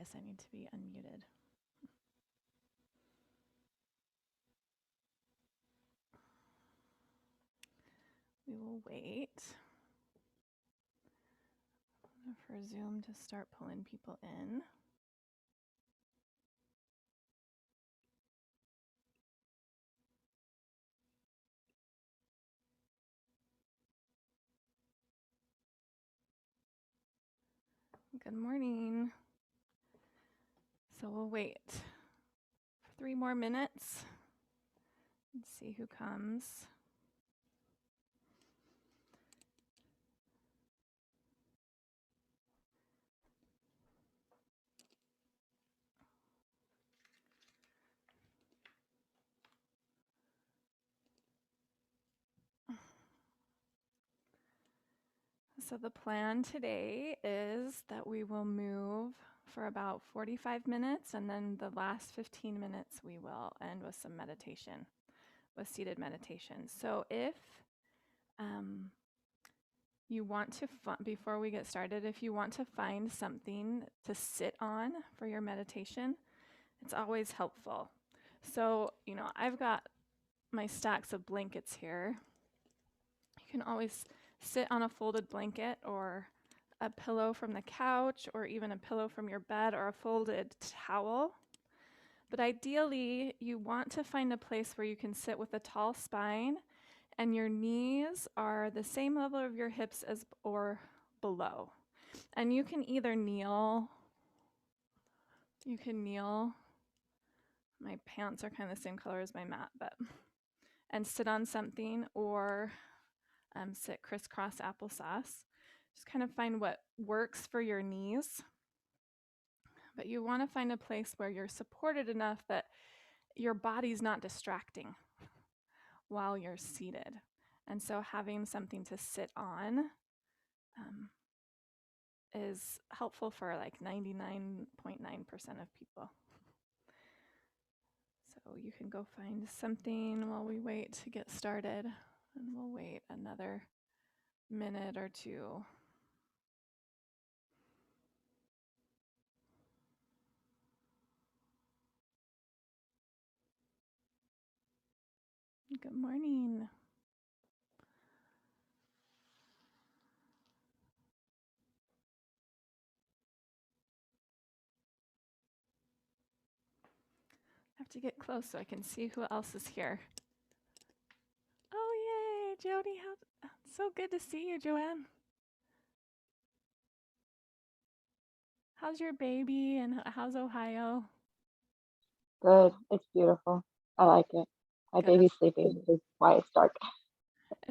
guess I need to be unmuted. We will wait for Zoom to start pulling people in. Good morning. So we'll wait for 3 more minutes and see who comes. So the plan today is that we will move for about 45 minutes, and then the last 15 minutes we will end with some meditation, with seated meditation. So if you want to, before we get started, if you want to find something to sit on for your meditation, it's always helpful. So, I've got my stacks of blankets here. You can always sit on a folded blanket or a pillow from the couch or even a pillow from your bed or a folded towel. But ideally, you want to find a place where you can sit with a tall spine and your knees are the same level of your hips as or below. And you can either kneel. My pants are kind of the same color as my mat, and sit on something, or sit crisscross applesauce. Just kind of find what works for your knees. But you want to find a place where you're supported enough that your body's not distracting while you're seated. And so having something to sit on is helpful for like 99.9% of people. So you can go find something while we wait to get started, and we'll wait another minute or two. Good morning. I have to get close so I can see who else is here. Oh, yay, Jody. So good to see you, Joanne. How's your baby and how's Ohio? Good. It's beautiful. I like it. My Good. baby's sleeping, which is why it's dark.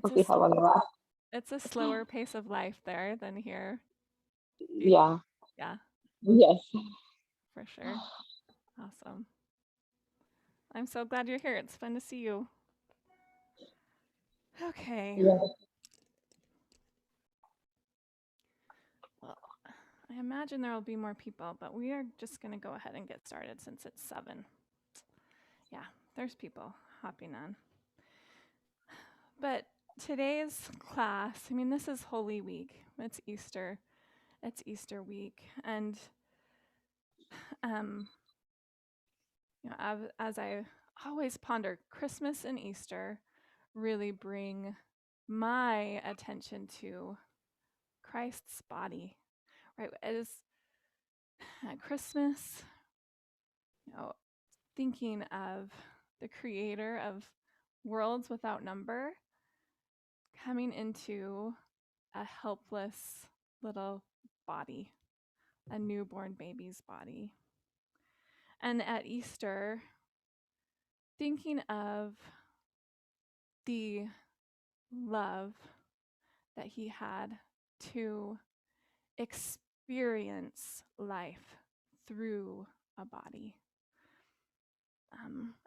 We'll see how long it lasts. It's a slower pace of life there than here. Yeah. Yeah, Yes. for sure. Awesome. I'm so glad you're here. It's fun to see you. Okay. Yeah. Well, I imagine there will be more people, but we are just going to go ahead and get started since it's 7. Yeah, there's people hopping on. But today's class, this is Holy Week. It's Easter. It's Easter week. And as I always ponder, Christmas and Easter really bring my attention to Christ's body, right? As at Christmas, thinking of the creator of worlds without number coming into a helpless little body, a newborn baby's body. And at Easter, thinking of the love that he had to experience life through a body.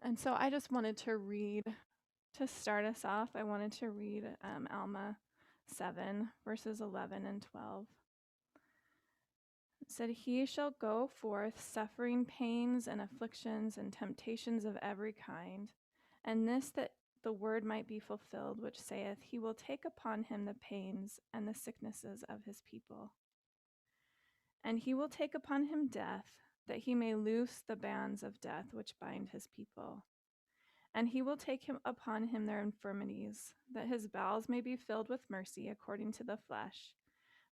And so I just wanted to read, to start us off, I wanted to read Alma 7, verses 11 and 12. It said, "He shall go forth suffering pains and afflictions and temptations of every kind, and this that the word might be fulfilled, which saith, He will take upon him the pains and the sicknesses of his people. And he will take upon him death, that he may loose the bands of death which bind his people. And he will take him upon him their infirmities, that his bowels may be filled with mercy according to the flesh,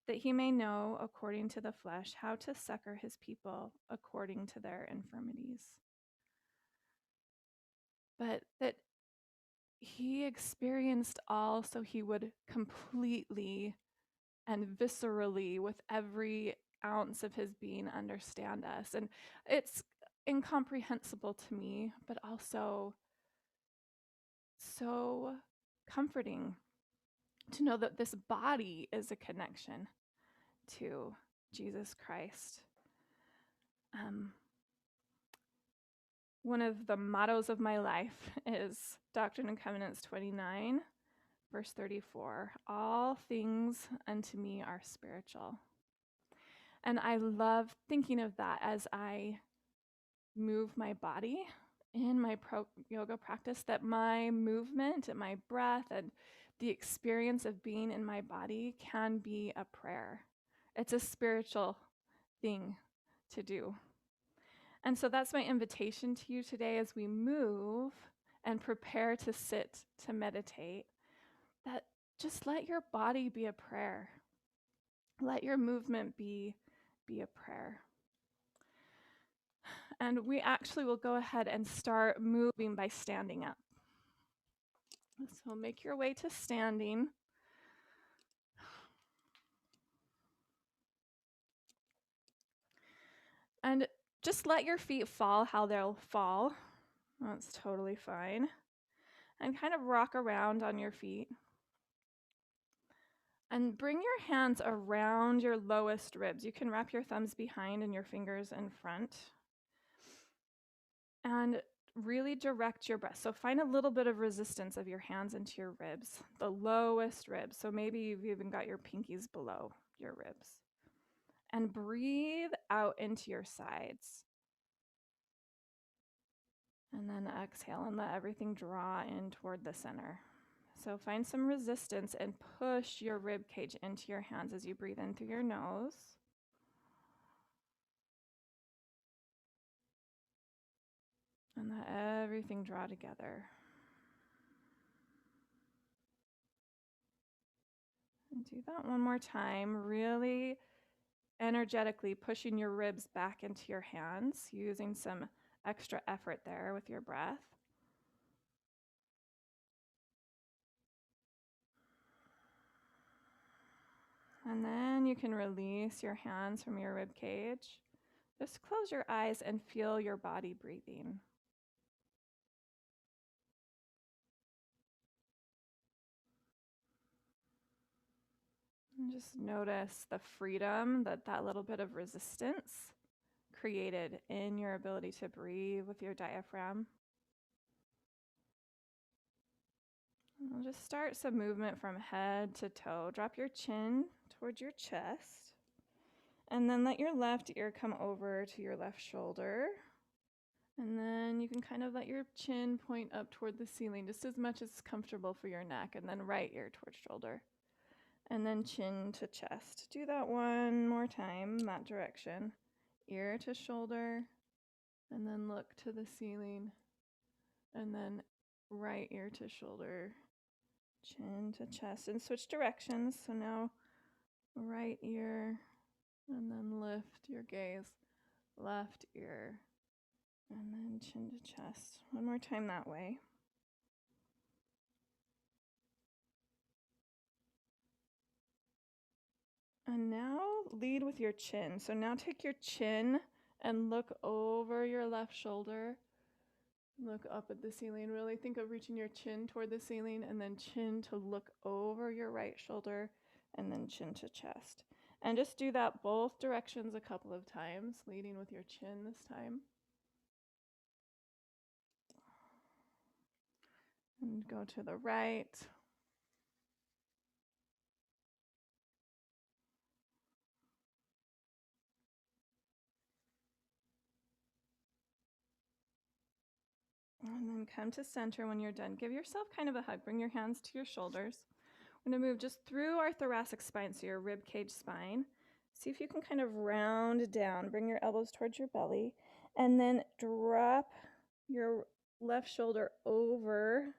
that he may know according to the flesh how to succor his people according to their infirmities. But that he experienced all so he would completely and viscerally, with every ounce of his being, understand us. And it's incomprehensible to me, but also so comforting to know that this body is a connection to Jesus Christ. One of the mottos of my life is Doctrine and Covenants 29, verse 34. All things unto me are spiritual. And I love thinking of that as I move my body in my yoga practice, that my movement and my breath and the experience of being in my body can be a prayer. It's a spiritual thing to do. And so that's my invitation to you today as we move and prepare to sit, to meditate, that just let your body be a prayer. Let your movement be a prayer. And we actually will go ahead and start moving by standing up. So make your way to standing. And just let your feet fall how they'll fall. That's totally fine. And kind of rock around on your feet. And bring your hands around your lowest ribs. You can wrap your thumbs behind and your fingers in front. And really direct your breath. So find a little bit of resistance of your hands into your ribs, the lowest ribs. So maybe you've even got your pinkies below your ribs. And breathe out into your sides. And then exhale and let everything draw in toward the center. So find some resistance and push your rib cage into your hands as you breathe in through your nose. And let everything draw together. And do that one more time, really energetically pushing your ribs back into your hands, using some extra effort there with your breath. And then you can release your hands from your rib cage. Just close your eyes and feel your body breathing. And just notice the freedom that that little bit of resistance created in your ability to breathe with your diaphragm. And we'll just start some movement from head to toe. Drop your chin towards your chest. And then let your left ear come over to your left shoulder. And then you can kind of let your chin point up toward the ceiling just as much as is comfortable for your neck. And then right ear towards shoulder. And then chin to chest. Do that one more time, that direction. Ear to shoulder. And then look to the ceiling. And then right ear to shoulder. Chin to chest. And switch directions. So now right ear. And then lift your gaze. Left ear. And then chin to chest. One more time that way. And now lead with your chin. So now take your chin and look over your left shoulder. Look up at the ceiling. Really think of reaching your chin toward the ceiling and then chin to look over your right shoulder and then chin to chest. And just do that both directions a couple of times, leading with your chin this time. And go to the right. And then come to center when you're done. Give yourself kind of a hug. Bring your hands to your shoulders. We're going to move just through our thoracic spine, so your rib cage spine. See if you can kind of round down. Bring your elbows towards your belly, and then drop your left shoulder over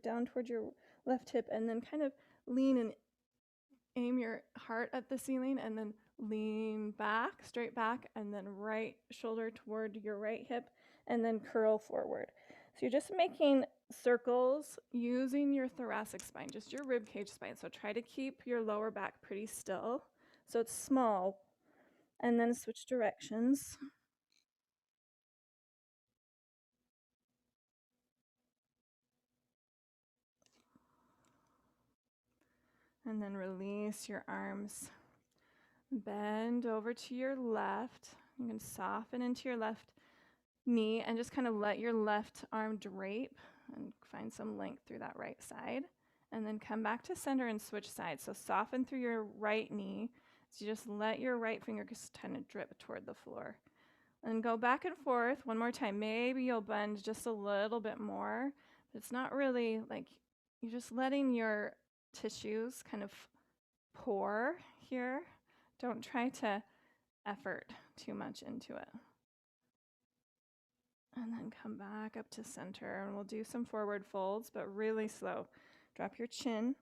down toward your left hip, and then kind of lean and aim your heart at the ceiling, and then lean back, straight back, and then right shoulder toward your right hip, and then curl forward. So you're just making circles using your thoracic spine, just your rib cage spine. So try to keep your lower back pretty still so it's small, and then switch directions. And then release your arms. Bend over to your left. You can soften into your left knee and just kind of let your left arm drape and find some length through that right side. And then come back to center and switch sides. So soften through your right knee. So you just let your right finger just kind of drip toward the floor. And go back and forth one more time. Maybe you'll bend just a little bit more. But it's not really like you're just letting your tissues kind of pour here. Don't try to effort too much into it. And then come back up to center, and we'll do some forward folds, but really slow. Drop your chin,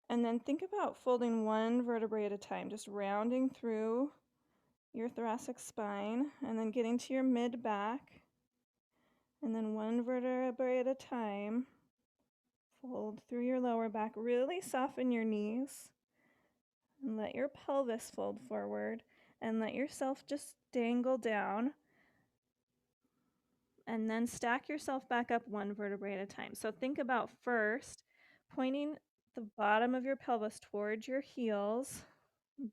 and then think about folding one vertebrae at a time, just rounding through your thoracic spine, and then getting to your mid-back, and then one vertebrae at a time. Fold through your lower back. Really soften your knees, and let your pelvis fold forward, and let yourself just dangle down. And then stack yourself back up one vertebrae at a time. So think about first pointing the bottom of your pelvis towards your heels,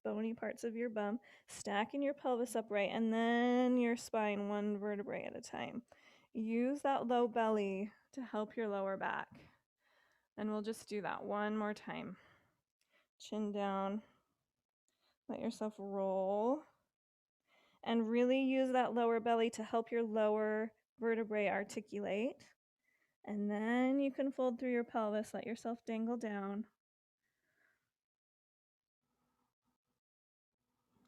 bony parts of your bum, stacking your pelvis upright, and then your spine one vertebrae at a time. Use that low belly to help your lower back. And we'll just do that one more time. Chin down, let yourself roll, and really use that lower belly to help your lower vertebrae articulate. And then you can fold through your pelvis, let yourself dangle down.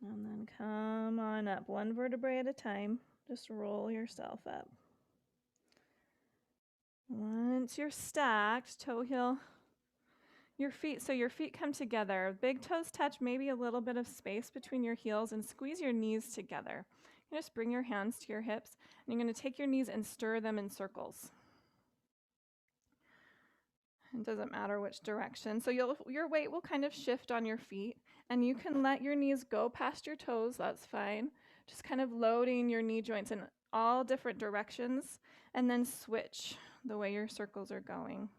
And then come on up, one vertebrae at a time. Just roll yourself up. Once you're stacked, toe heel, your feet, so your feet come together. Big toes touch, maybe a little bit of space between your heels, and squeeze your knees together. You just bring your hands to your hips, and you're going to take your knees and stir them in circles. It doesn't matter which direction. So your weight will kind of shift on your feet, and you can let your knees go past your toes. That's fine. Just kind of loading your knee joints in all different directions, and then switch the way your circles are going.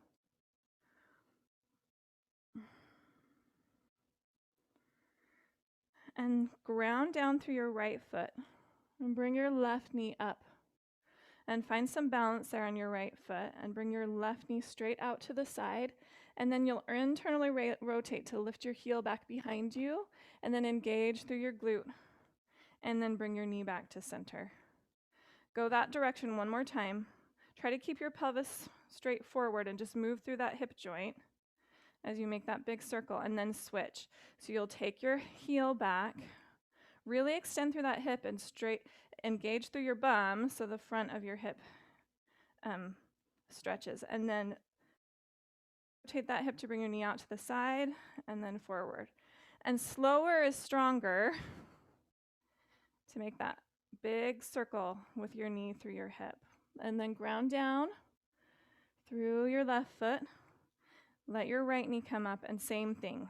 And ground down through your right foot, and bring your left knee up. And find some balance there on your right foot, and bring your left knee straight out to the side. And then you'll internally rotate to lift your heel back behind you, and then engage through your glute. And then bring your knee back to center. Go that direction one more time. Try to keep your pelvis straight forward and just move through that hip joint as you make that big circle, and then switch. So you'll take your heel back, really extend through that hip and straight engage through your bum so the front of your hip stretches, and then rotate that hip to bring your knee out to the side and then forward. And slower is stronger to make that big circle with your knee through your hip. And then ground down through your left foot. Let your right knee come up, and same thing.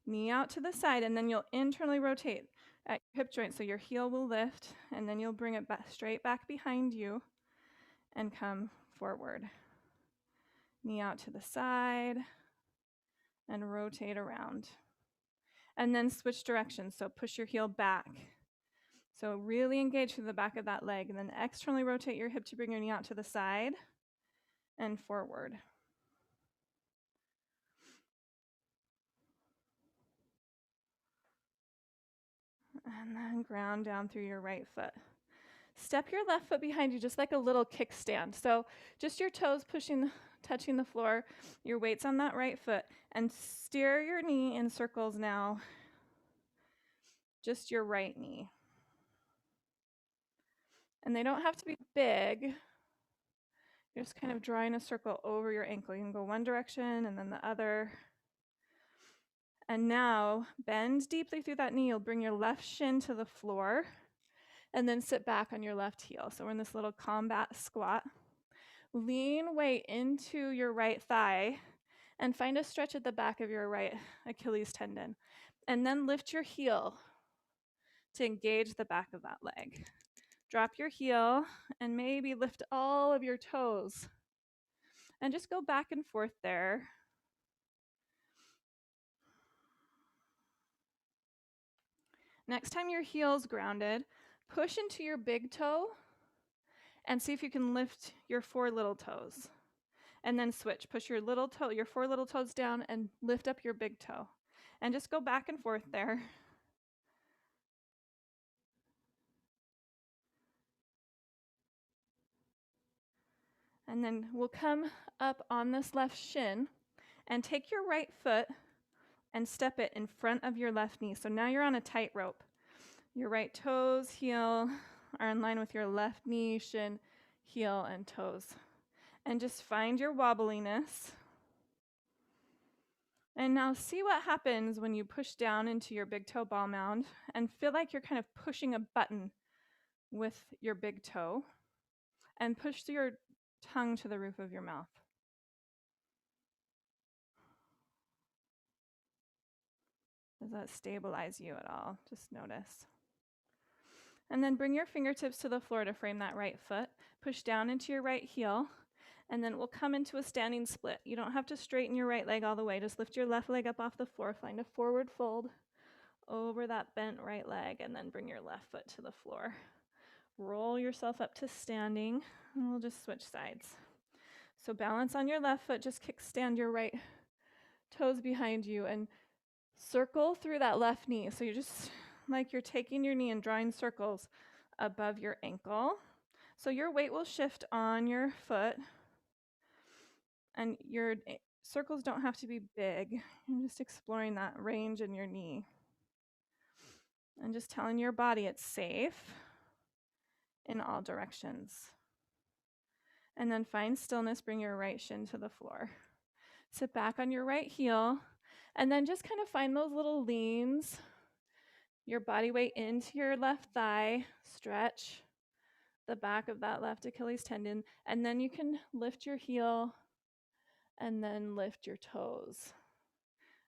Knee out to the side, and then you'll internally rotate at your hip joint so your heel will lift, and then you'll bring it back, straight back behind you and come forward. Knee out to the side and rotate around. And then switch directions, so push your heel back. So really engage through the back of that leg, and then externally rotate your hip to bring your knee out to the side and forward. And then ground down through your right foot. Step your left foot behind you just like a little kickstand. So just your toes touching the floor, your weight's on that right foot, and steer your knee in circles now just your right knee. And they don't have to be big. You're just kind of drawing a circle over your ankle. You can go one direction and then the other. And now bend deeply through that knee. You'll bring your left shin to the floor and then sit back on your left heel. So we're in this little combat squat. Lean weight into your right thigh and find a stretch at the back of your right Achilles tendon. And then lift your heel to engage the back of that leg. Drop your heel and maybe lift all of your toes. And just go back and forth there. Next time your heel's grounded, push into your big toe and see if you can lift your 4 little toes. And then switch. Push your little toe, your 4 little toes down and lift up your big toe. And just go back and forth there. And then we'll come up on this left shin and take your right foot and step it in front of your left knee. So now you're on a tightrope. Your right toes, heel are in line with your left knee, shin, heel, and toes. And just find your wobbliness. And now see what happens when you push down into your big toe ball mound and feel like you're kind of pushing a button with your big toe. And push your tongue to the roof of your mouth. Does that stabilize you at all? Just notice. And then bring your fingertips to the floor to frame that right foot. Push down into your right heel. And then we'll come into a standing split. You don't have to straighten your right leg all the way. Just lift your left leg up off the floor. Find a forward fold over that bent right leg. And then bring your left foot to the floor. Roll yourself up to standing. And we'll just switch sides. So balance on your left foot. Just kickstand your right toes behind you. And circle through that left knee. So you're just like you're taking your knee and drawing circles above your ankle. So your weight will shift on your foot. And your circles don't have to be big. You're just exploring that range in your knee. And just telling your body it's safe in all directions. And then find stillness, bring your right shin to the floor. Sit back on your right heel. And then just kind of find those little leans. Your body weight into your left thigh. Stretch the back of that left Achilles tendon. And then you can lift your heel and then lift your toes.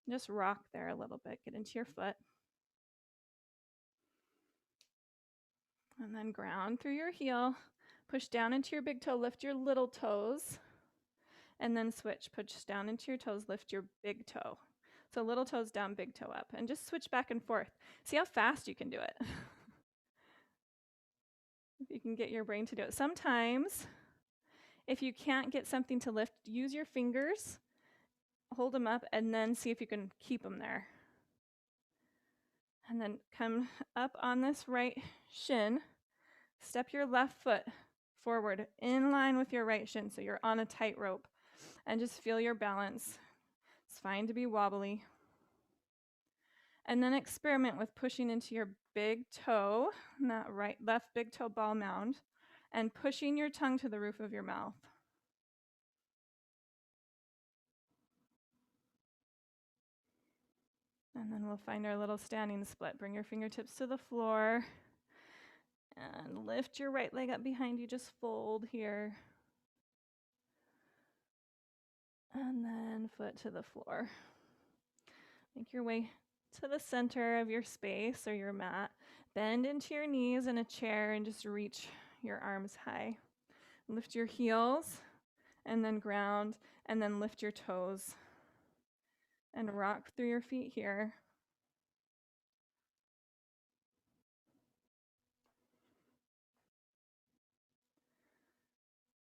Just rock there a little bit. Get into your foot. And then ground through your heel. Push down into your big toe. Lift your little toes. And then switch. Push down into your toes. Lift your big toe. So little toes down, big toe up. And just switch back and forth. See how fast you can do it. If you can get your brain to do it. Sometimes, if you can't get something to lift, use your fingers. Hold them up and then see if you can keep them there. And then come up on this right shin. Step your left foot forward in line with your right shin so you're on a tightrope. And just feel your balance. It's fine to be wobbly. And then experiment with pushing into your big toe, that left big toe ball mound, and pushing your tongue to the roof of your mouth. And then we'll find our little standing split. Bring your fingertips to the floor and lift your right leg up behind you. Just fold here. And then foot to the floor. Make your way to the center of your space or your mat. Bend into your knees in a chair and just reach your arms high. Lift your heels and then ground and then lift your toes. And rock through your feet here.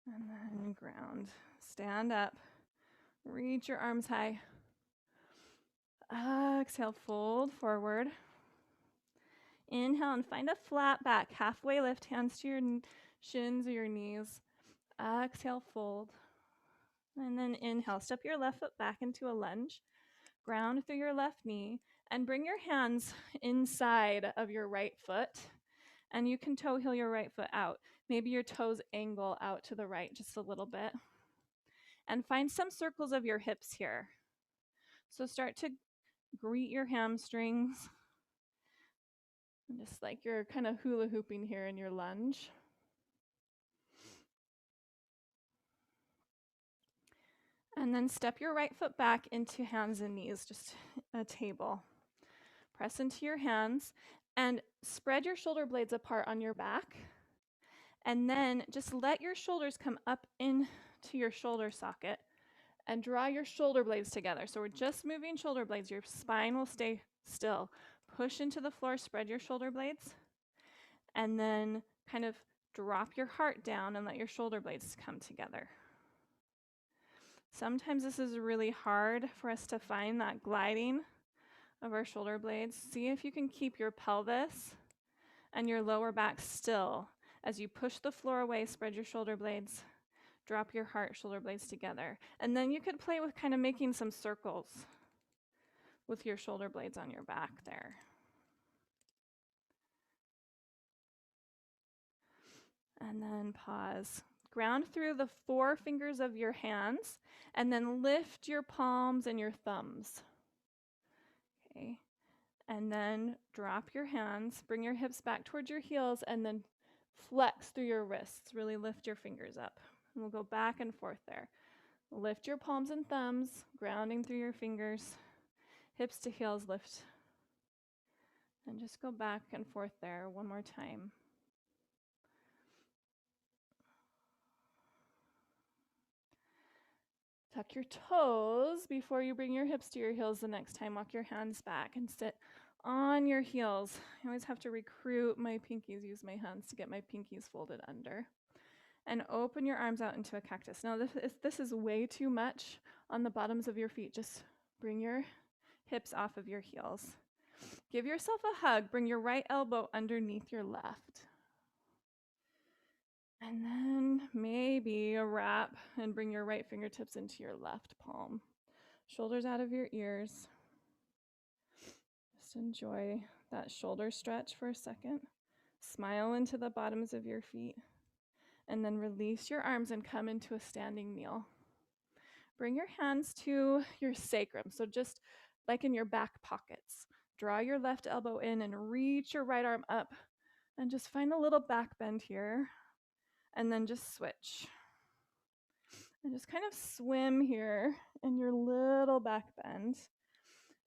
And then ground. Stand up. Reach your arms high. Exhale, fold forward. Inhale and find a flat back. Halfway lift, hands to your shins or your knees. Exhale, fold. And then inhale, step your left foot back into a lunge. Ground through your left knee. And bring your hands inside of your right foot, and you can toe heel your right foot out. Maybe your toes angle out to the right just a little bit. And find some circles of your hips here. So start to greet your hamstrings, just like you're kind of hula hooping here in your lunge. And then step your right foot back into hands and knees, just a table. Press into your hands and spread your shoulder blades apart on your back. And then just let your shoulders come up into your shoulder socket and draw your shoulder blades together. So we're just moving shoulder blades. Your spine will stay still. Push into the floor, spread your shoulder blades, and then kind of drop your heart down and let your shoulder blades come together. Sometimes this is really hard for us to find that gliding of our shoulder blades. See if you can keep your pelvis and your lower back still. As you push the floor away, spread your shoulder blades, drop your heart, shoulder blades together. And then you could play with kind of making some circles with your shoulder blades on your back there. And then pause. Ground through the 4 fingers of your hands, and then lift your palms and your thumbs. Okay. And then drop your hands, bring your hips back towards your heels, and then flex through your wrists. Really lift your fingers up. And we'll go back and forth there. Lift your palms and thumbs, grounding through your fingers. Hips to heels, lift. And just go back and forth there one more time. Tuck your toes before you bring your hips to your heels the next time. Walk your hands back and sit on your heels. I always have to recruit my pinkies, use my hands to get my pinkies folded under. And open your arms out into a cactus. Now this is way too much on the bottoms of your feet. Just bring your hips off of your heels. Give yourself a hug. Bring your right elbow underneath your left. And then maybe a wrap and bring your right fingertips into your left palm. Shoulders out of your ears. Just enjoy that shoulder stretch for a second. Smile into the bottoms of your feet. And then release your arms and come into a standing kneel. Bring your hands to your sacrum. So just like in your back pockets. Draw your left elbow in and reach your right arm up. And just find a little back bend here. And then just switch. And just kind of swim here in your little back bend.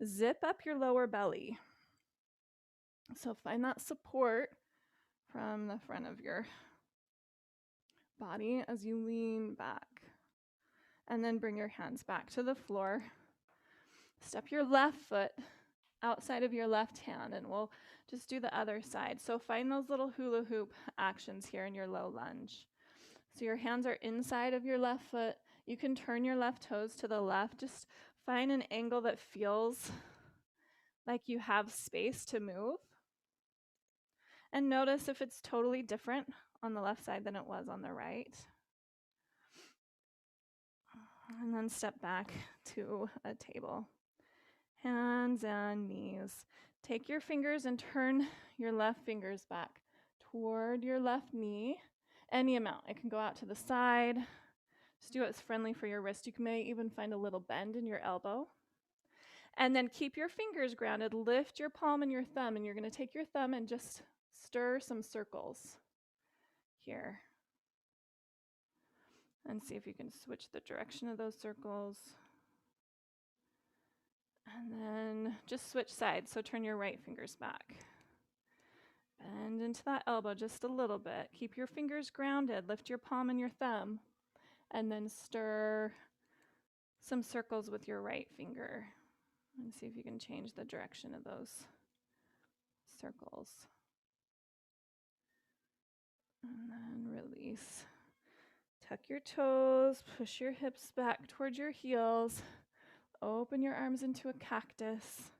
Zip up your lower belly. So find that support from the front of your body as you lean back. And then bring your hands back to the floor. Step your left foot outside of your left hand, and we'll just do the other side. So find those little hula hoop actions here in your low lunge. So your hands are inside of your left foot. You can turn your left toes to the left. Just find an angle that feels like you have space to move. And notice if it's totally different on the left side than it was on the right. And then step back to a table. Hands and knees. Take your fingers and turn your left fingers back toward your left knee. Any amount. It can go out to the side. Just do what's friendly for your wrist. You may even find a little bend in your elbow. And then keep your fingers grounded. Lift your palm and your thumb, and you're going to take your thumb and just stir some circles here. And see if you can switch the direction of those circles. And then just switch sides. So turn your right fingers back. Bend into that elbow just a little bit. Keep your fingers grounded. Lift your palm and your thumb. And then stir some circles with your right finger. And see if you can change the direction of those circles. And then release. Tuck your toes. Push your hips back towards your heels. Open your arms into a cactus.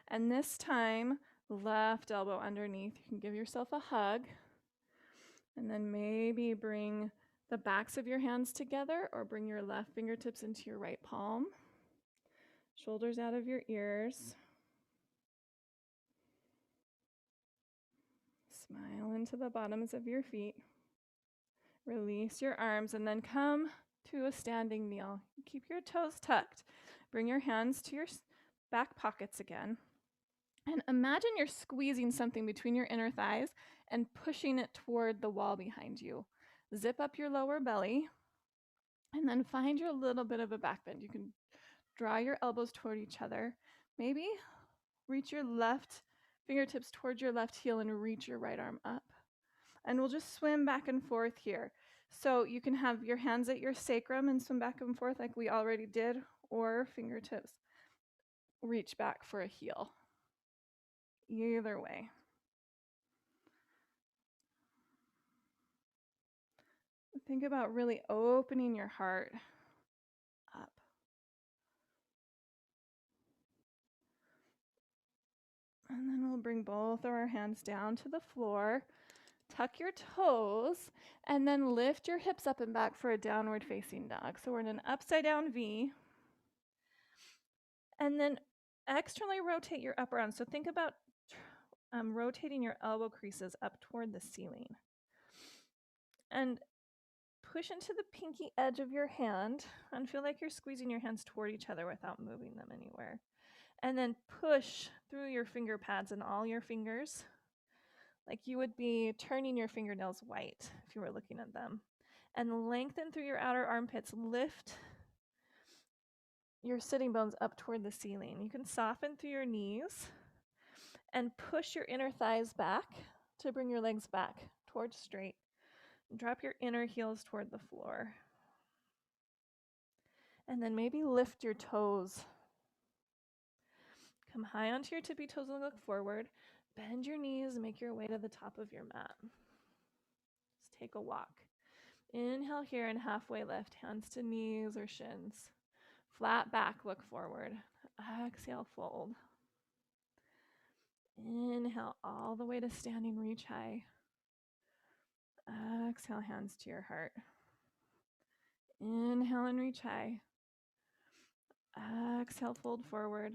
And this time, left elbow underneath. You can give yourself a hug. And then maybe bring the backs of your hands together or bring your left fingertips into your right palm. Shoulders out of your ears. Smile into the bottoms of your feet. Release your arms and then come to a standing kneel. Keep your toes tucked. Bring your hands to your back pockets again. And imagine you're squeezing something between your inner thighs and pushing it toward the wall behind you. Zip up your lower belly and then find your little bit of a back bend. You can draw your elbows toward each other. Maybe reach your left fingertips towards your left heel and reach your right arm up. And we'll just swim back and forth here. So you can have your hands at your sacrum and swim back and forth like we already did, or fingertips reach back for a heel. Either way. Think about really opening your heart up. And then we'll bring both of our hands down to the floor. Tuck your toes, and then lift your hips up and back for a downward facing dog. So we're in an upside down V. And then externally rotate your upper arm. So think about rotating your elbow creases up toward the ceiling. And push into the pinky edge of your hand and feel like you're squeezing your hands toward each other without moving them anywhere. And then push through your finger pads and all your fingers like you would be turning your fingernails white if you were looking at them. And lengthen through your outer armpits. Lift your sitting bones up toward the ceiling. You can soften through your knees and push your inner thighs back to bring your legs back towards straight. Drop your inner heels toward the floor. And then maybe lift your toes. Come high onto your tippy toes and look forward. Bend your knees and make your way to the top of your mat. Just take a walk. Inhale here and halfway lift, hands to knees or shins. Flat back, look forward. Exhale, fold. Inhale all the way to standing, reach high. Exhale, hands to your heart. Inhale and reach high. Exhale, fold forward.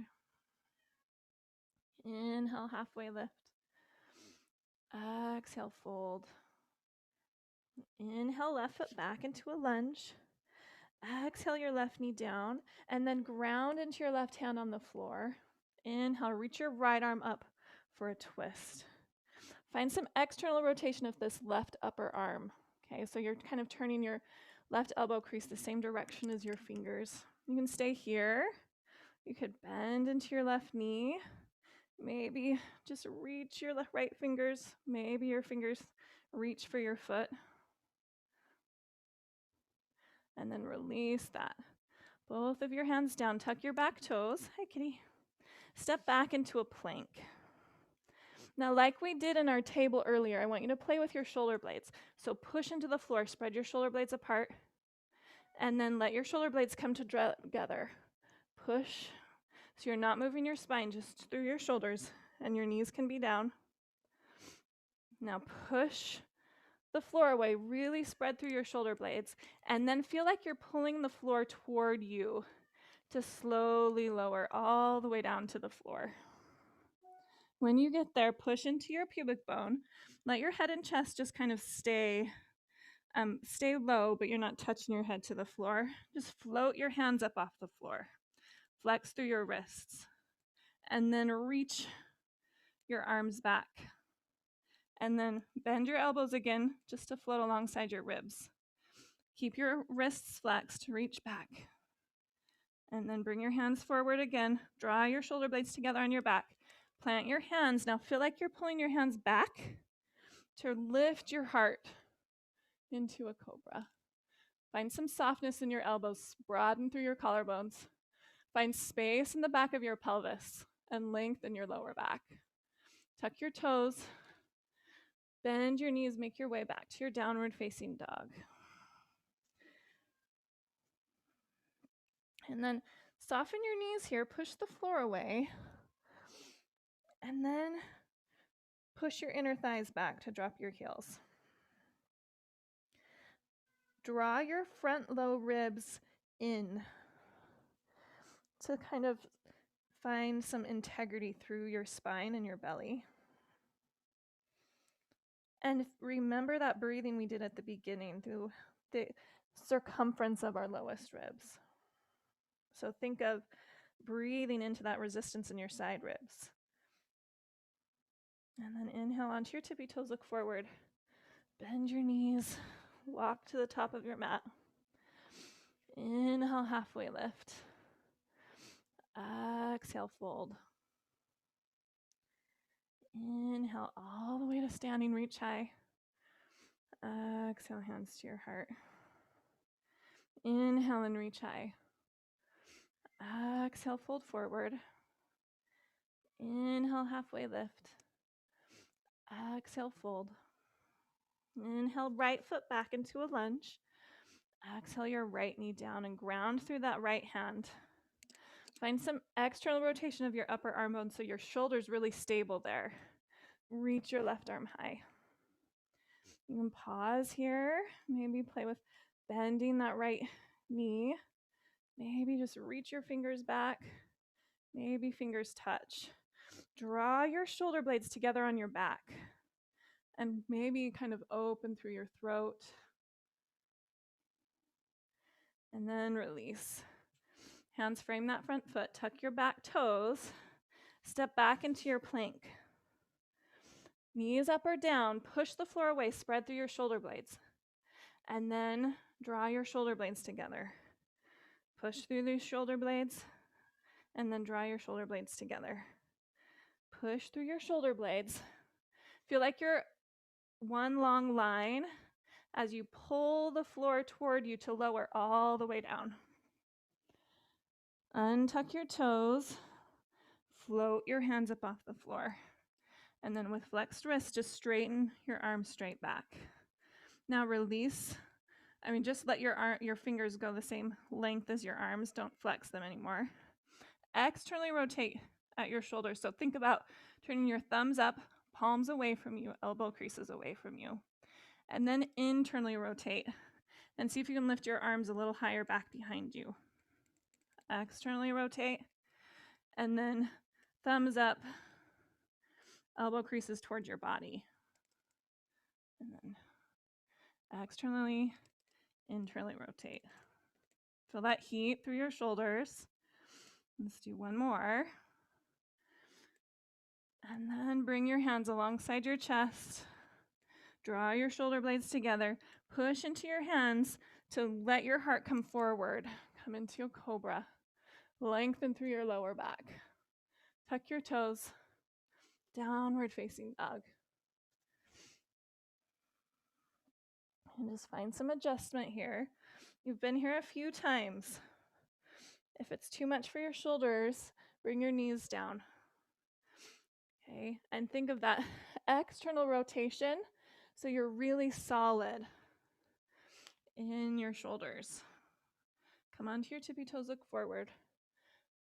Inhale, halfway lift. Exhale, fold. Inhale, left foot back into a lunge. Exhale your left knee down and then ground into your left hand on the floor. Inhale, reach your right arm up for a twist. Find some external rotation of this left upper arm. Okay, so you're kind of turning your left elbow crease the same direction as your fingers. You can stay here. You could bend into your left knee. Maybe just reach your right fingers. Maybe your fingers reach for your foot. And then release that. Both of your hands down. Tuck your back toes. Hi, kitty. Step back into a plank. Now, like we did in our table earlier, I want you to play with your shoulder blades. So push into the floor. Spread your shoulder blades apart. And then let your shoulder blades come together. Push. So you're not moving your spine, just through your shoulders. And your knees can be down. Now push the floor away, really spread through your shoulder blades, and then feel like you're pulling the floor toward you to slowly lower all the way down to the floor. When you get there, push into your pubic bone. Let your head and chest just kind of stay low, but you're not touching your head to the floor. Just float your hands up off the floor. Flex through your wrists, and then reach your arms back. And then bend your elbows again just to float alongside your ribs. Keep your wrists flexed, reach back. And then bring your hands forward again. Draw your shoulder blades together on your back. Plant your hands. Now feel like you're pulling your hands back to lift your heart into a cobra. Find some softness in your elbows. Broaden through your collarbones. Find space in the back of your pelvis and lengthen your lower back. Tuck your toes. Bend your knees, make your way back to your downward facing dog. And then soften your knees here, push the floor away. And then push your inner thighs back to drop your heels. Draw your front low ribs in to kind of find some integrity through your spine and your belly. And remember that breathing we did at the beginning through the circumference of our lowest ribs. So think of breathing into that resistance in your side ribs. And then inhale onto your tippy toes, look forward. Bend your knees, walk to the top of your mat. Inhale, halfway lift. Exhale, fold. Inhale all the way to standing, reach high. Exhale, hands to your heart. Inhale and reach high. Exhale, fold forward. Inhale, halfway lift. Exhale, fold. Inhale, right foot back into a lunge. Exhale your right knee down and ground through that right hand. Find some external rotation of your upper arm bone so your shoulder's really stable there. Reach your left arm high. You can pause here. Maybe play with bending that right knee. Maybe just reach your fingers back. Maybe fingers touch. Draw your shoulder blades together on your back. And maybe kind of open through your throat. And then release. Hands frame that front foot. Tuck your back toes. Step back into your plank. Knees up or down. Push the floor away. Spread through your shoulder blades. And then draw your shoulder blades together. Push through these shoulder blades. And then draw your shoulder blades together. Push through your shoulder blades. Feel like you're one long line as you pull the floor toward you to lower all the way down. Untuck your toes. Float your hands up off the floor. And then with flexed wrists, just straighten your arms straight back. Now release. Just let your fingers go the same length as your arms. Don't flex them anymore. Externally rotate at your shoulders. So think about turning your thumbs up, palms away from you, elbow creases away from you. And then internally rotate. And see if you can lift your arms a little higher back behind you. Externally rotate. And then thumbs up, elbow creases towards your body. And then externally, internally rotate. Feel that heat through your shoulders. Let's do one more. And then bring your hands alongside your chest. Draw your shoulder blades together. Push into your hands to let your heart come forward. Come into a cobra. Lengthen through your lower back. Tuck your toes. Downward facing dog. And just find some adjustment here. You've been here a few times. If it's too much for your shoulders, bring your knees down. Okay, and think of that external rotation so you're really solid in your shoulders. Come onto your tippy toes, look forward.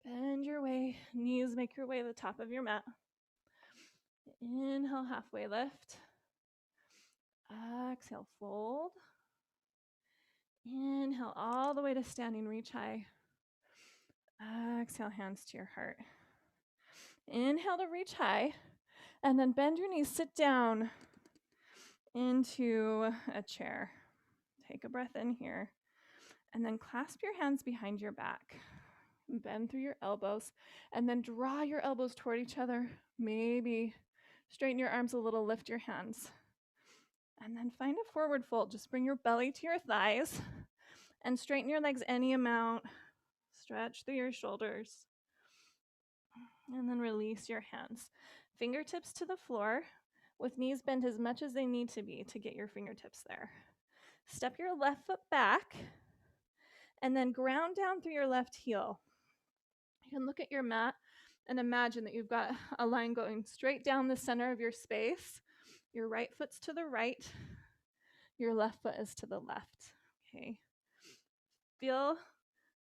Bend your way, knees make your way to the top of your mat. Inhale, halfway lift. Exhale, fold. Inhale all the way to standing, reach high. Exhale, hands to your heart. Inhale to reach high, and then bend your knees, sit down into a chair. Take a breath in here, and then clasp your hands behind your back. Bend through your elbows, and then draw your elbows toward each other. Maybe straighten your arms a little, lift your hands. And then find a forward fold. Just bring your belly to your thighs, and straighten your legs any amount. Stretch through your shoulders. And then release your hands. Fingertips to the floor with knees bent as much as they need to be to get your fingertips there. Step your left foot back and then ground down through your left heel. You can look at your mat and imagine that you've got a line going straight down the center of your space. Your right foot's to the right. Your left foot is to the left. Okay. Feel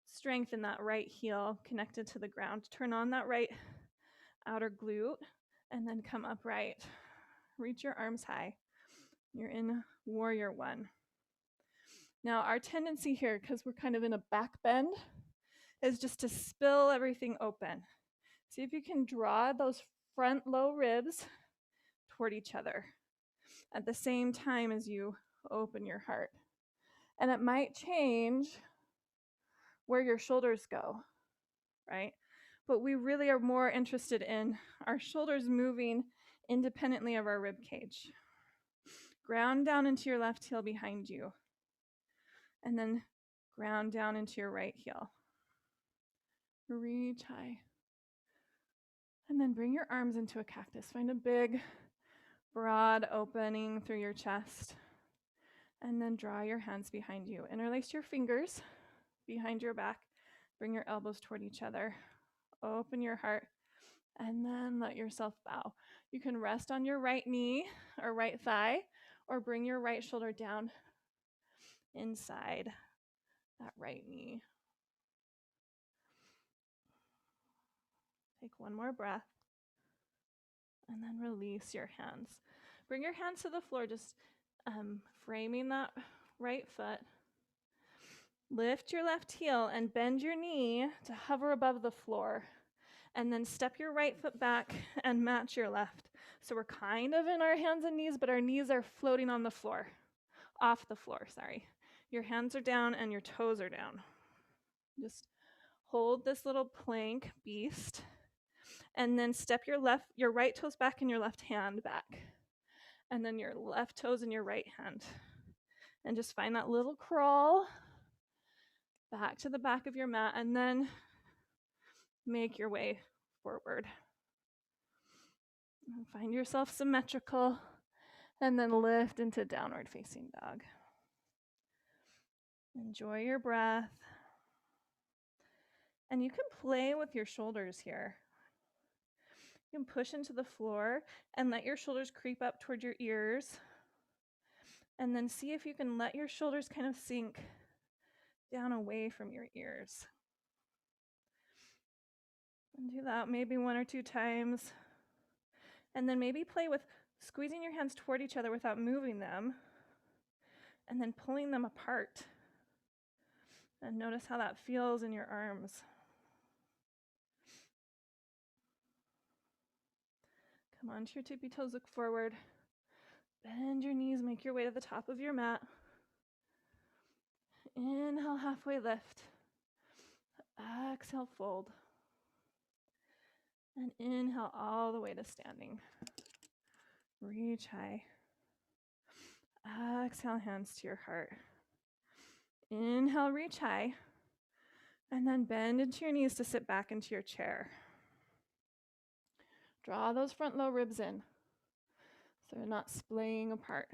strength in that right heel connected to the ground. Turn on that right outer glute and then come upright. Reach your arms high. You're in warrior one. Now our tendency here, because we're kind of in a back bend, is just to spill everything open. See if you can draw those front low ribs toward each other. at the same time as you open your heart. And it might change where your shoulders go, right? But we really are more interested in our shoulders moving independently of our rib cage. Ground down into your left heel behind you, and then ground down into your right heel. Reach high. And then bring your arms into a cactus. Find a big, broad opening through your chest. And then draw your hands behind you. Interlace your fingers behind your back. Bring your elbows toward each other. Open your heart. And then let yourself bow. You can rest on your right knee or right thigh, or bring your right shoulder down inside that right knee. Take one more breath. And then release your hands. Bring your hands to the floor, just framing that right foot. Lift your left heel and bend your knee to hover above the floor. And then step your right foot back and match your left. So we're kind of in our hands and knees, but our knees are floating on the floor. Off the floor, sorry. Your hands are down and your toes are down. Just hold this little plank beast. And then step your right toes back and your left hand back. And then your left toes in your right hand. And just find that little crawl back to the back of your mat, and then make your way forward. And find yourself symmetrical, and then lift into downward facing dog. Enjoy your breath. And you can play with your shoulders here. You can push into the floor and let your shoulders creep up toward your ears. And then see if you can let your shoulders kind of sink down away from your ears. And do that maybe 1 or 2 times. And then maybe play with squeezing your hands toward each other without moving them, and then pulling them apart. And notice how that feels in your arms. Come onto your tippy toes, look forward. Bend your knees, make your way to the top of your mat. Inhale, halfway lift. Exhale, fold. And inhale all the way to standing. Reach high. Exhale, hands to your heart. Inhale, reach high. And then bend into your knees to sit back into your chair. Draw those front low ribs in so they're not splaying apart.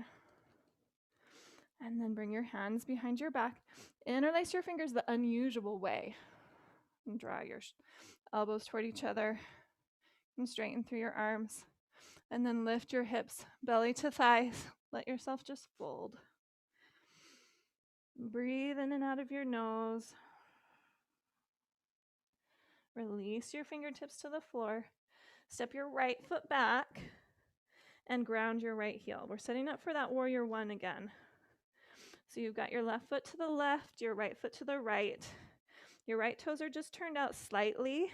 And then bring your hands behind your back. Interlace your fingers the unusual way. And draw your elbows toward each other. And straighten through your arms. And then lift your hips, belly to thighs. Let yourself just fold. Breathe in and out of your nose. Release your fingertips to the floor. Step your right foot back and ground your right heel. We're setting up for that warrior one again. So you've got your left foot to the left, your right foot to the right. Your right toes are just turned out slightly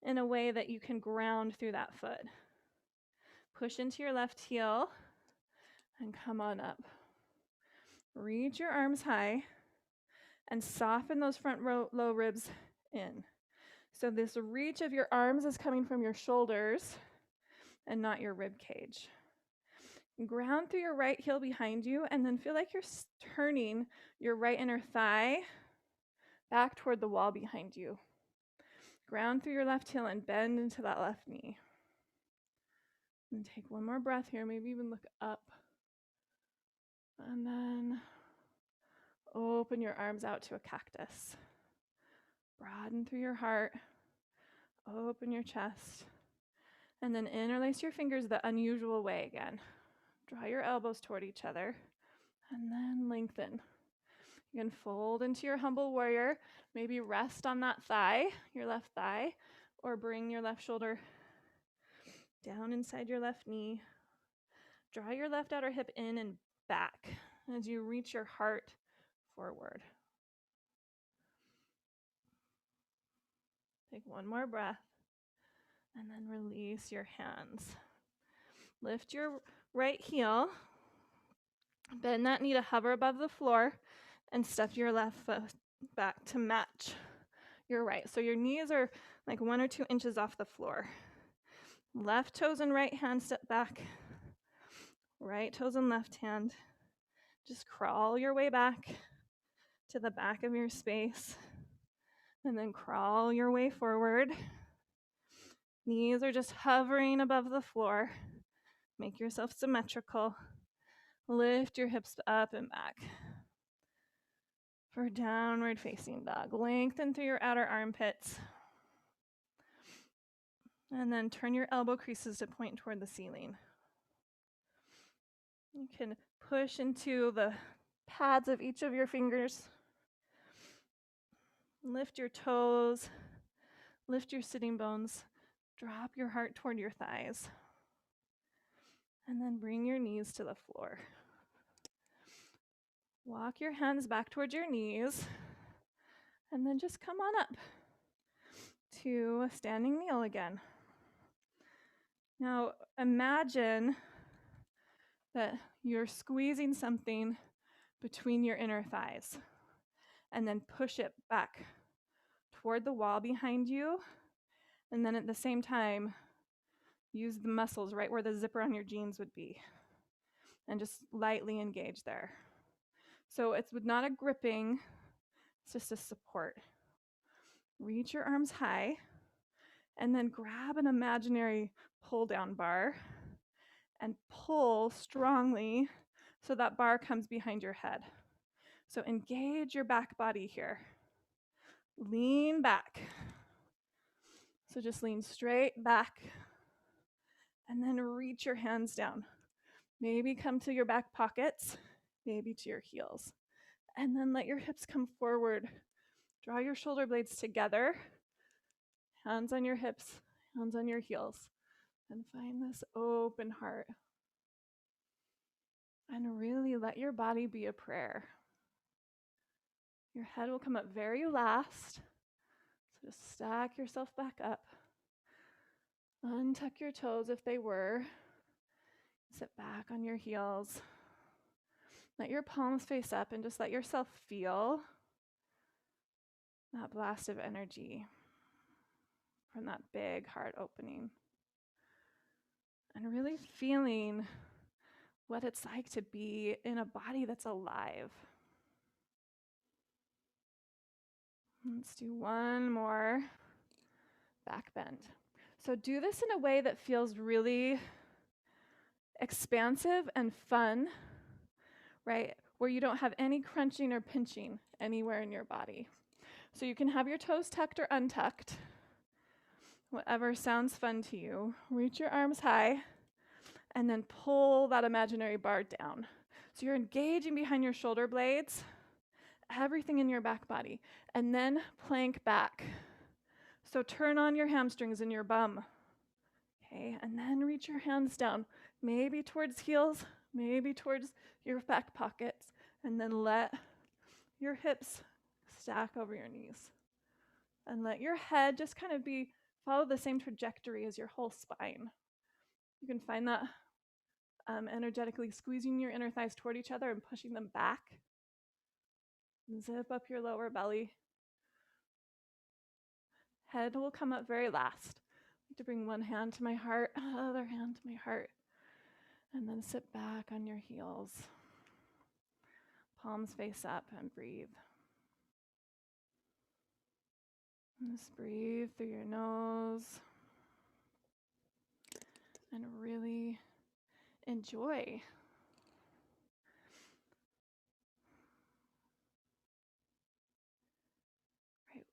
in a way that you can ground through that foot. Push into your left heel and come on up. Reach your arms high and soften those front low ribs in. So this reach of your arms is coming from your shoulders and not your rib cage. Ground through your right heel behind you, and then feel like you're turning your right inner thigh back toward the wall behind you. Ground through your left heel and bend into that left knee. And take one more breath here, maybe even look up. And then open your arms out to a cactus. Broaden through your heart. Open your chest. And then interlace your fingers the unusual way again. Draw your elbows toward each other. And then lengthen. You can fold into your humble warrior. Maybe rest on that thigh, your left thigh, or bring your left shoulder down inside your left knee. Draw your left outer hip in and back as you reach your heart forward. Take one more breath, and then release your hands. Lift your right heel, bend that knee to hover above the floor, and step your left foot back to match your right. So your knees are like 1 or 2 inches off the floor. Left toes and right hand step back. Right toes and left hand. Just crawl your way back to the back of your space. And then crawl your way forward. Knees are just hovering above the floor. Make yourself symmetrical. Lift your hips up and back. For downward facing dog. Lengthen through your outer armpits. And then turn your elbow creases to point toward the ceiling. You can push into the pads of each of your fingers. Lift your toes. Lift your sitting bones. Drop your heart toward your thighs. And then bring your knees to the floor. Walk your hands back towards your knees. And then just come on up to a standing kneel again. Now imagine that you're squeezing something between your inner thighs. And then push it back toward the wall behind you. And then at the same time, use the muscles right where the zipper on your jeans would be. And just lightly engage there. So it's not a gripping, it's just a support. Reach your arms high, and then grab an imaginary pull-down bar and pull strongly so that bar comes behind your head. So engage your back body here. Lean back. So just lean straight back, and then reach your hands down. Maybe come to your back pockets, maybe to your heels. And then let your hips come forward. Draw your shoulder blades together. Hands on your hips, hands on your heels. And find this open heart. And really let your body be a prayer. Your head will come up very last. So just stack yourself back up. Untuck your toes if they were. Sit back on your heels. Let your palms face up and just let yourself feel that blast of energy from that big heart opening. And really feeling what it's like to be in a body that's alive. Let's do one more back bend. So do this in a way that feels really expansive and fun, right? Where you don't have any crunching or pinching anywhere in your body. So you can have your toes tucked or untucked, whatever sounds fun to you. Reach your arms high and then pull that imaginary bar down. So you're engaging behind your shoulder blades, everything in your back body, and then plank back. So turn on your hamstrings and your bum. Okay, and then reach your hands down, maybe towards heels, maybe towards your back pockets, and then let your hips stack over your knees. And let your head just kind of follow the same trajectory as your whole spine. You can find that energetically squeezing your inner thighs toward each other and pushing them back. And zip up your lower belly. Head will come up very last. I like to bring one hand to my heart, other hand to my heart, and then sit back on your heels. Palms face up and breathe. And just breathe through your nose and really enjoy. Right.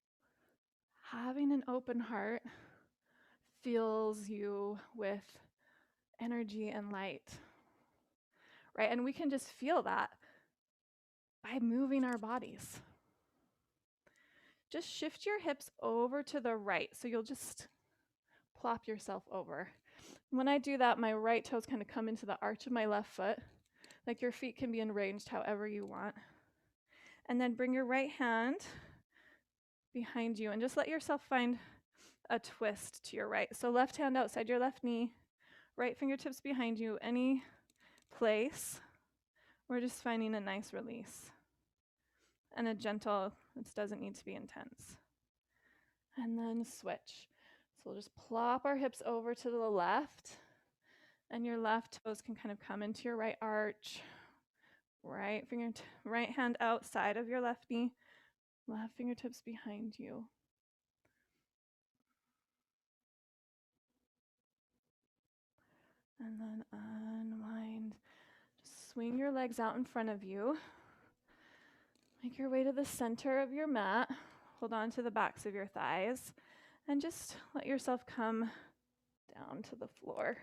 Having an open heart fills you with energy and light. Right? And we can just feel that by moving our bodies. Just shift your hips over to the right. So you'll just plop yourself over. When I do that, my right toes kind of come into the arch of my left foot. Like your feet can be arranged however you want. And then bring your right hand behind you and just let yourself find a twist to your right. So left hand outside your left knee, right fingertips behind you, any place. We're just finding a nice release and a gentle, it doesn't need to be intense. And then switch. So we'll just plop our hips over to the left, and your left toes can kind of come into your right arch. Right hand outside of your left knee, left fingertips behind you. And then unwind. Just swing your legs out in front of you. Make your way to the center of your mat. Hold on to the backs of your thighs. And just let yourself come down to the floor.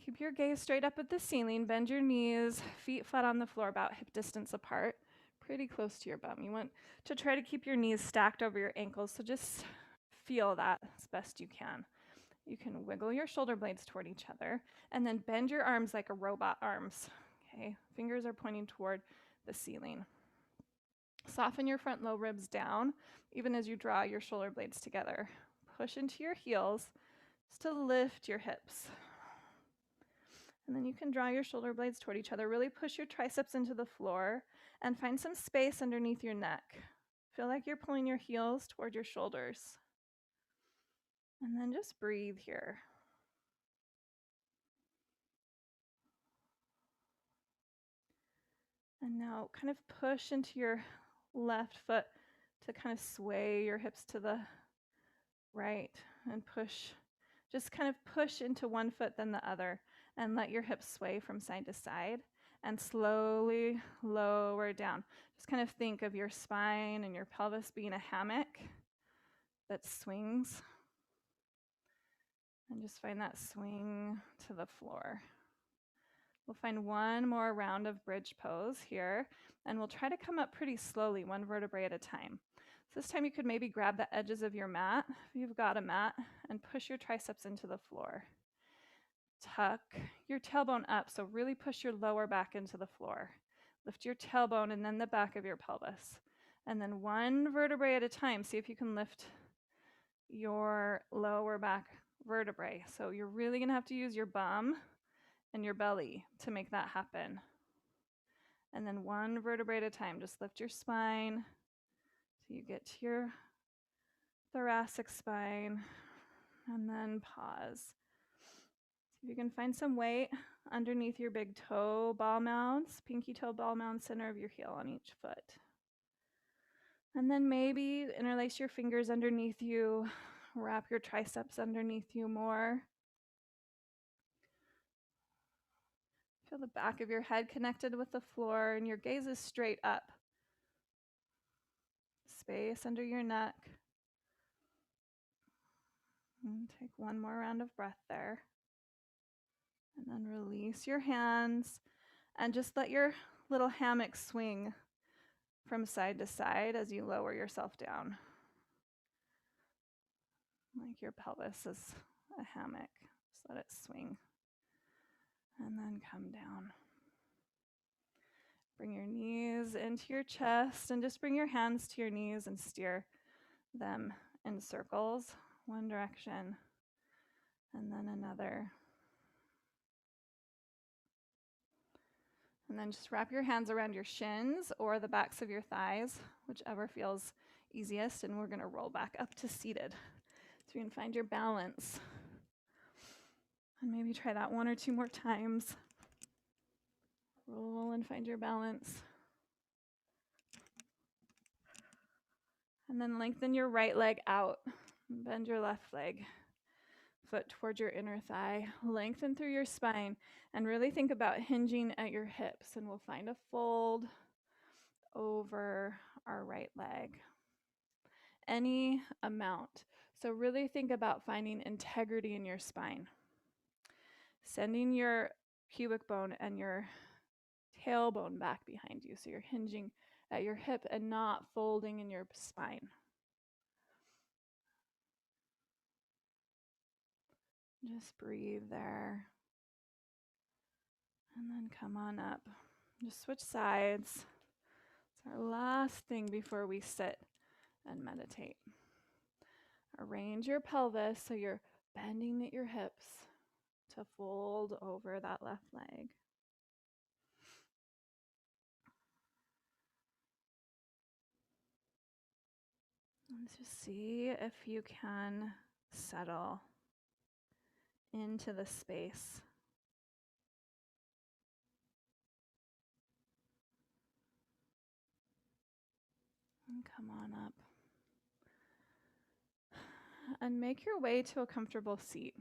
Keep your gaze straight up at the ceiling. Bend your knees, feet flat on the floor, about hip distance apart, pretty close to your bum. You want to try to keep your knees stacked over your ankles, so just feel that as best you can. You can wiggle your shoulder blades toward each other, and then bend your arms like a robot arms. Okay, fingers are pointing toward the ceiling. Soften your front low ribs down, even as you draw your shoulder blades together. Push into your heels just to lift your hips. And then you can draw your shoulder blades toward each other. Really push your triceps into the floor and find some space underneath your neck. Feel like you're pulling your heels toward your shoulders. And then just breathe here. And now kind of push into your left foot to kind of sway your hips to the right and push. Just kind of push into one foot then the other and let your hips sway from side to side and slowly lower down. Just kind of think of your spine and your pelvis being a hammock that swings. And just find that swing to the floor. We'll find one more round of bridge pose here, and we'll try to come up pretty slowly, one vertebrae at a time. So this time you could maybe grab the edges of your mat, if you've got a mat, and push your triceps into the floor. Tuck your tailbone up, so really push your lower back into the floor. Lift your tailbone and then the back of your pelvis. And then one vertebrae at a time, see if you can lift your lower back vertebrae. So you're really gonna have to use your bum and your belly to make that happen. And then one vertebrae at a time, just lift your spine so you get to your thoracic spine, and then pause. See if you can find some weight underneath your big toe ball mounds, pinky toe ball mound, center of your heel on each foot. And then maybe interlace your fingers underneath you, wrap your triceps underneath you more. Feel the back of your head connected with the floor and your gaze is straight up. Space under your neck. And take one more round of breath there. And then release your hands and just let your little hammock swing from side to side as you lower yourself down. Like your pelvis is a hammock. Just let it swing. And then come down. Bring your knees into your chest and just bring your hands to your knees and steer them in circles, one direction and then another. And then just wrap your hands around your shins or the backs of your thighs, whichever feels easiest, and we're gonna roll back up to seated. So you can find your balance. And maybe try that one or two more times. Roll and find your balance. And then lengthen your right leg out. Bend your left leg. Foot towards your inner thigh. Lengthen through your spine and really think about hinging at your hips. And we'll find a fold over our right leg. Any amount. So really think about finding integrity in your spine. Sending your pubic bone and your tailbone back behind you. So you're hinging at your hip and not folding in your spine. Just breathe there. And then come on up. Just switch sides. It's our last thing before we sit and meditate. Arrange your pelvis so you're bending at your hips. to fold over that left leg. And just see if you can settle into the space. And come on up. And make your way to a comfortable seat.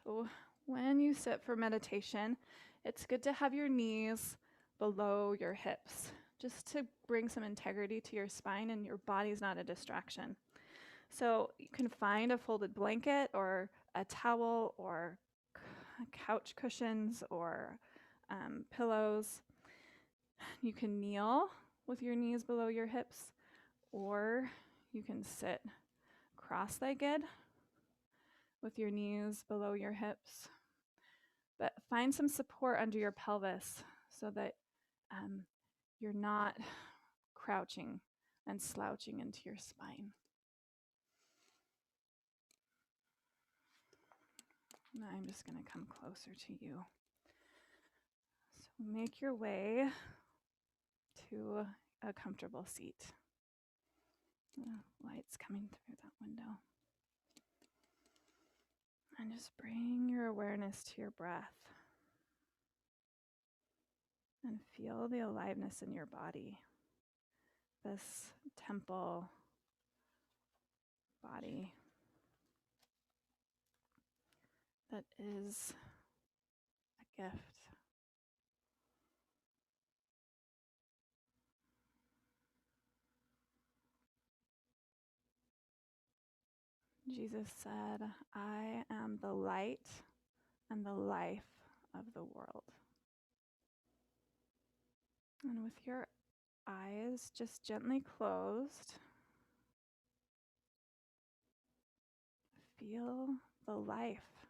So when you sit for meditation, it's good to have your knees below your hips, just to bring some integrity to your spine and your body's not a distraction. So you can find a folded blanket or a towel or couch cushions or pillows. You can kneel with your knees below your hips, or you can sit cross-legged with your knees below your hips. But find some support under your pelvis so that you're not crouching and slouching into your spine. Now I'm just going to come closer to you. So make your way to a comfortable seat. Light's coming through that window. And just bring your awareness to your breath. And feel the aliveness in your body. This temple body that is a gift. Jesus said, "I am the light and the life of the world." And with your eyes just gently closed, feel the life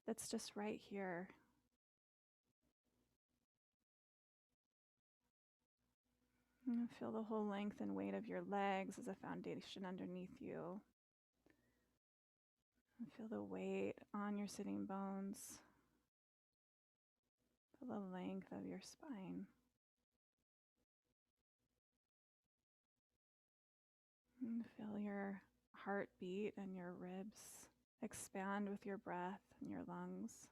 that's just right here. And feel the whole length and weight of your legs as a foundation underneath you. And feel the weight on your sitting bones. Feel the length of your spine. And feel your heartbeat and your ribs expand with your breath and your lungs.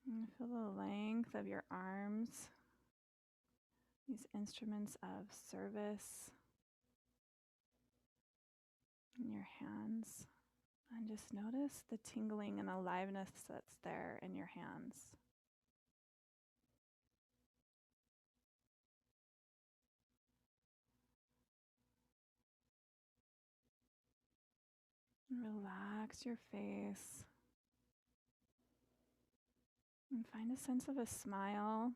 And feel the length of your arms, these instruments of service, and your hands. And just notice the tingling and aliveness that's there in your hands. Relax your face. And find a sense of a smile,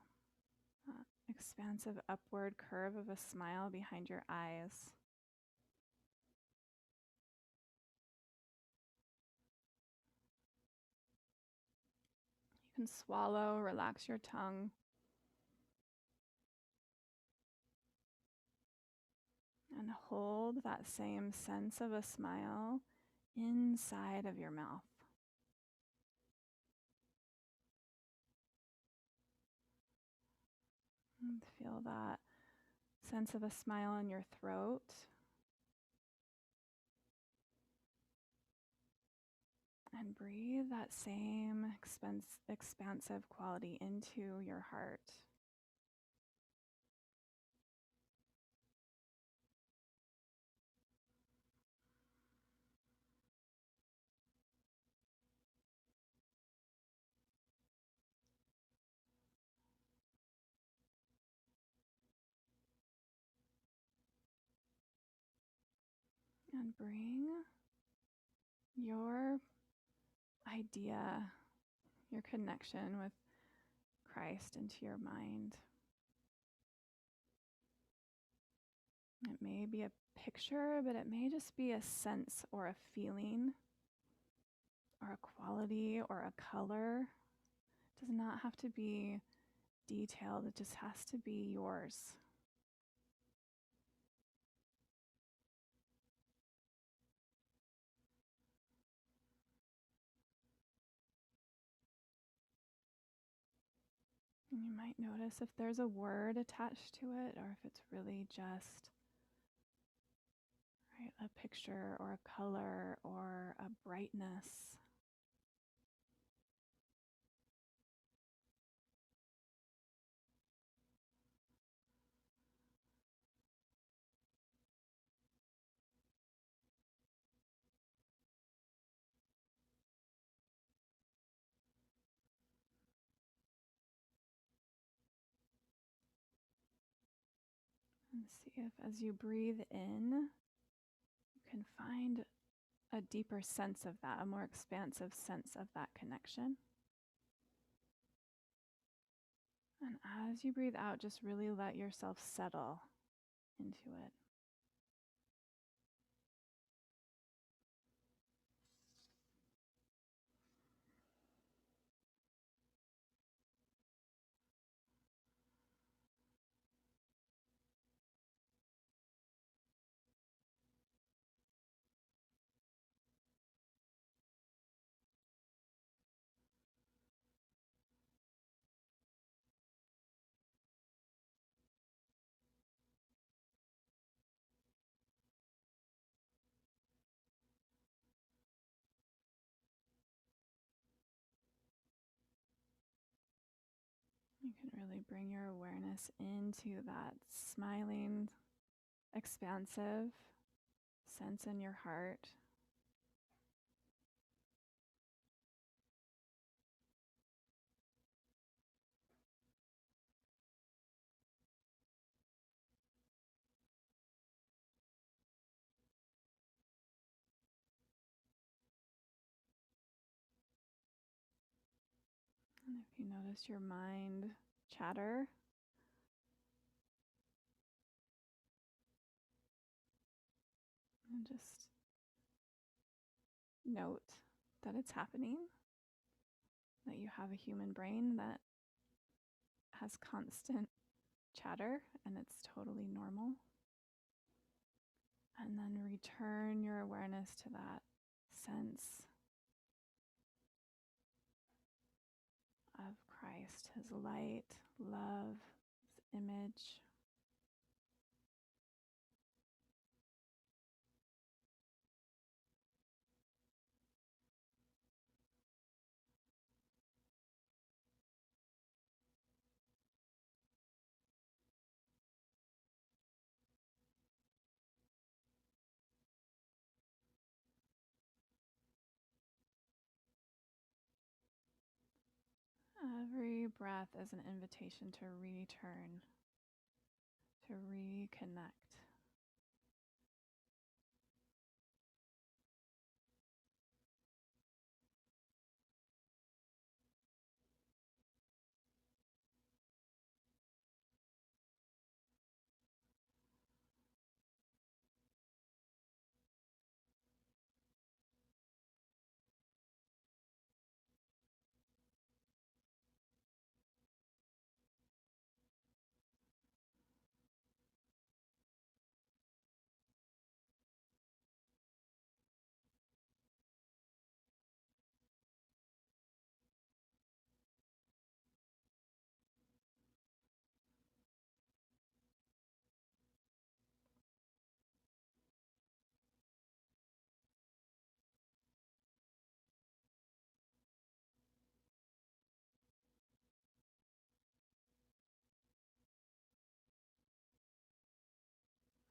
expansive upward curve of a smile behind your eyes. You can swallow, relax your tongue. And hold that same sense of a smile inside of your mouth. And feel that sense of a smile in your throat. And breathe that same expansive quality into your heart. And bring your idea, your connection with Christ into your mind. It may be a picture, but it may just be a sense or a feeling or a quality or a color. It does not have to be detailed, it just has to be yours. And you might notice if there's a word attached to it or if it's really just right, a picture or a color or a brightness. And see if as you breathe in, you can find a deeper sense of that, a more expansive sense of that connection. And as you breathe out, just really let yourself settle into it. You can really bring your awareness into that smiling, expansive sense in your heart. And if you notice your mind chatter, and just note that it's happening, that you have a human brain that has constant chatter and it's totally normal. And then return your awareness to that sense of Christ, his light, love, his image. Every breath is an invitation to return, to reconnect.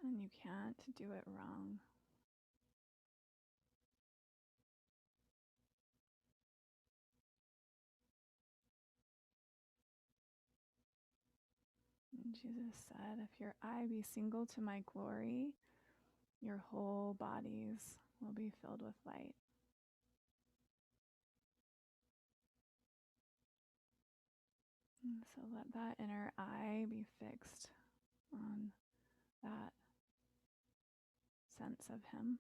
And you can't do it wrong. And Jesus said, if your eye be single to my glory, your whole bodies will be filled with light. And so let that inner eye be fixed on that sense of him.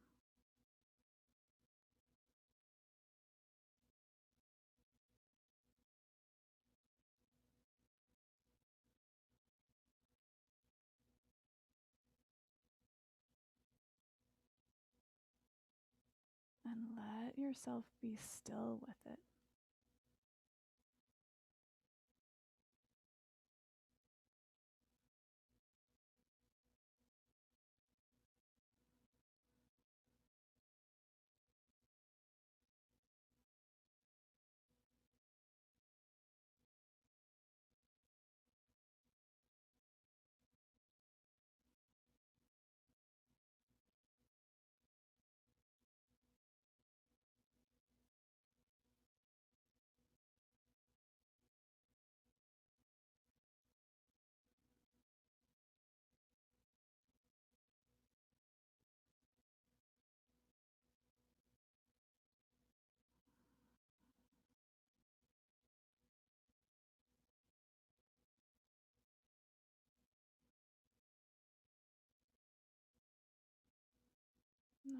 And let yourself be still with it.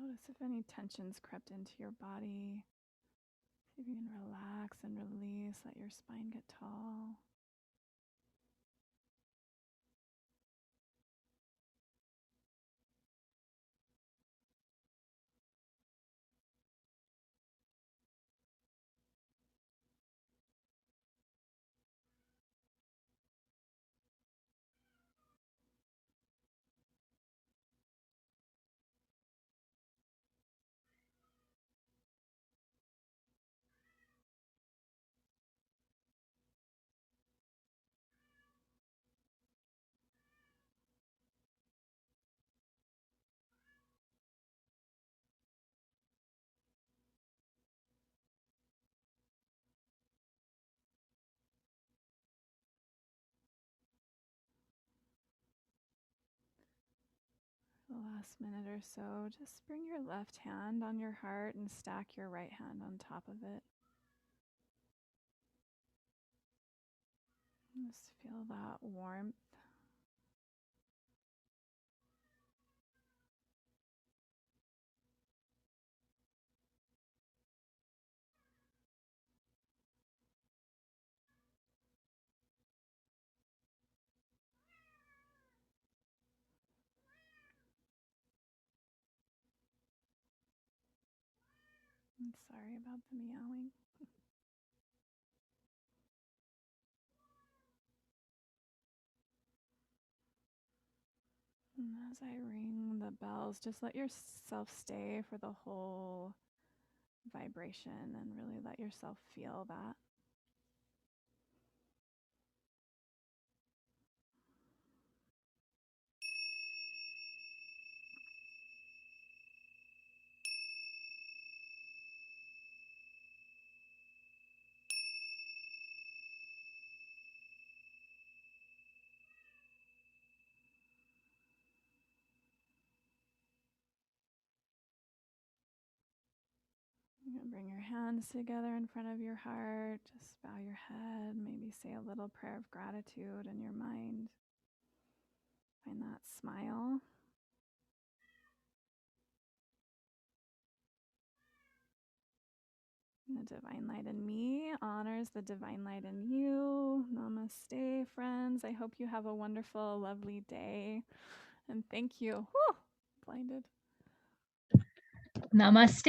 Notice if any tensions crept into your body. See if you can relax and release, let your spine get tall. The last minute or so, just bring your left hand on your heart and stack your right hand on top of it. Just feel that warmth. I'm sorry about the meowing. And as I ring the bells, just let yourself stay for the whole vibration and really let yourself feel that. You can bring your hands together in front of your heart. Just bow your head. Maybe say a little prayer of gratitude in your mind. Find that smile. The divine light in me honors the divine light in you. Namaste, friends. I hope you have a wonderful, lovely day. And thank you. Whew, blinded. Namaste.